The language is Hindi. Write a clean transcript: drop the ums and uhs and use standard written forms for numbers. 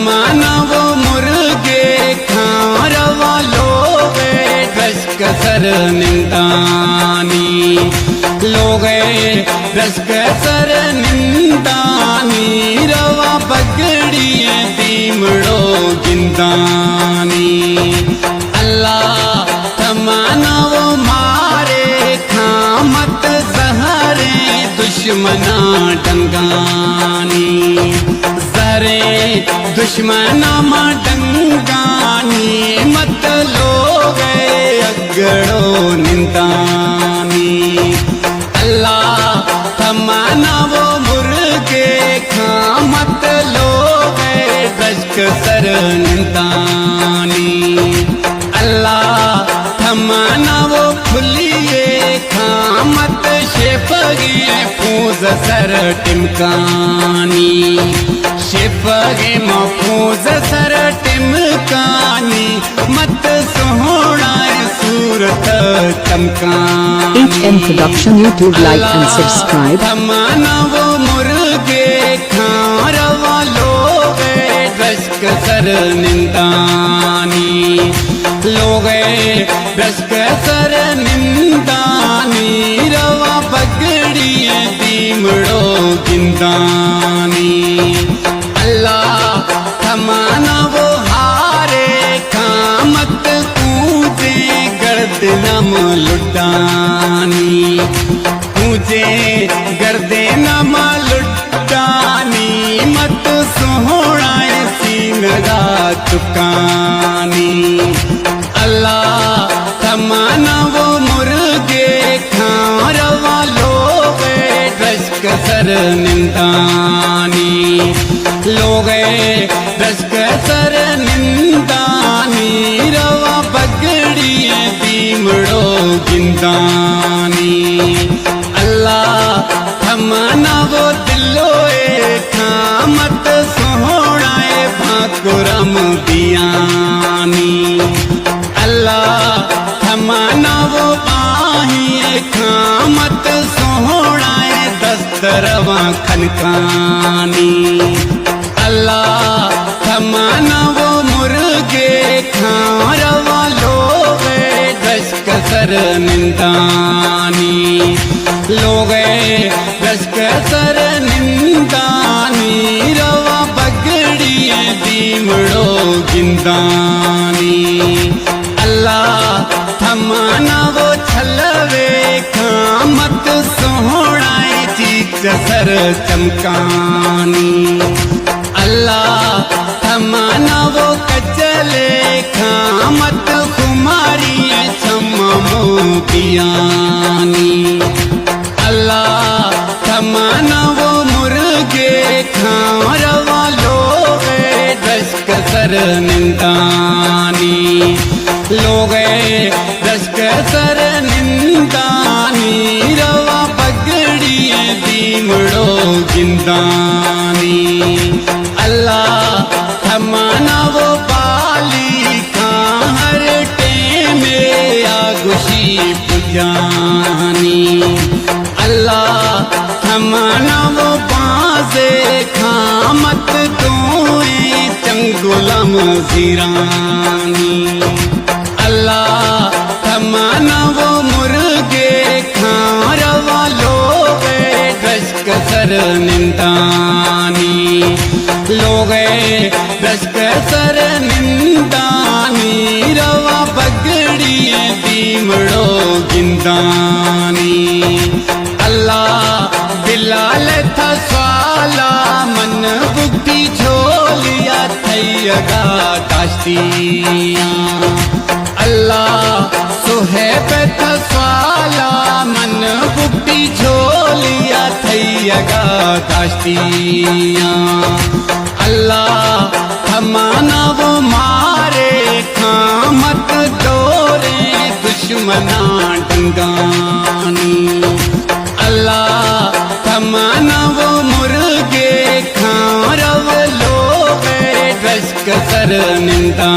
थमाना वो मुर्गे खारवा लोगे रश्क सर निंदानी लोगे रश्क सर निंदानी रवा पगड़िए दीमड़ो गिंदानी अल्लाह थमाना वो मारे खामत जहरे दुश्मना डंगानी जहरे दुश्मना मा डंगानी मत लोगे अगड़ो निंदानी अल्लाह थमाना वो मुर्गे खामत लोगे रश्क सर निंदानी अल्लाह थमाना वो खुलिए खामत शेफगे फूज सर टिमकानी शेफगे मफूज सर टिमकानी मत सोहणाए सूरत चमकानी HM Production YouTube like and subscribe थमाना वो मुर्गे खारवा लोगे रश्क सर निंदानी लोगे रश्क सर निंदानी रवा पगड़िए दीमड़ो गिंदानी अल्लाह थमाना वो हारे खामत कूदे गर्दनम लुटानी कूदे गर्दनम लुटानी मत सोहणाए सीनगा चुकानी अल्लाह थमाना वो मुर्गे खारवा लोगे रश्क सर निंदानी लोगे रश्क सर निंदानी रवा पगड़िए दीमड़ो गिंदानी अल्लाह थमाना वो दिलोए खामत सोहणाए भाकुरम दियानी अल्लाह थमाना वो बाहिए खामत सोहणाए दस्तरवा खनकानी अल्लाह थमाना वो मुर्गे खारवा लोगे रश्क सर निंदानी लोगे रश्क सर निंदानी रवा पगड़िए दीमड़ो गिंदानी अल्लाह थमाना वो छलवे खामत सोहणाए चीच सर चमकानी अल्लाह थमाना वो कचले खामत खुमारी छममो पियानी अल्लाह थमाना वो मुर्गे खारवा लोगे रश्क सर निंदानी लोगे रश्क सर निंदानी रवा पगड़िए दीमड़ो गिंदानी अल्लाह थमाना वो बाली हर टेमे आगुशी पुजानी अल्लाह थमाना वो बाजे खामत तोए चंगुलम जीरानी अल्लाह थमाना वो मुर्गे खारवा लोगे रश्क सर निंदानी लोगे रश्क सर निंदानी रवा पगड़िए दीमड़ो गिंदानी अल्लाह बिलाल था स्वाला मन बुद्धि झोलिया थैयगा काश्तियाँ अल्लाह सुहेब था स्वाला मन बुद्धि झोलिया थैयगा काश्तियाँ अल्लाह थमाना वो मारे खामत डोरे दुश्मना डंगानी अल्लाह थमाना वो मुर्गे खारव लोगे रश्क सर निंदा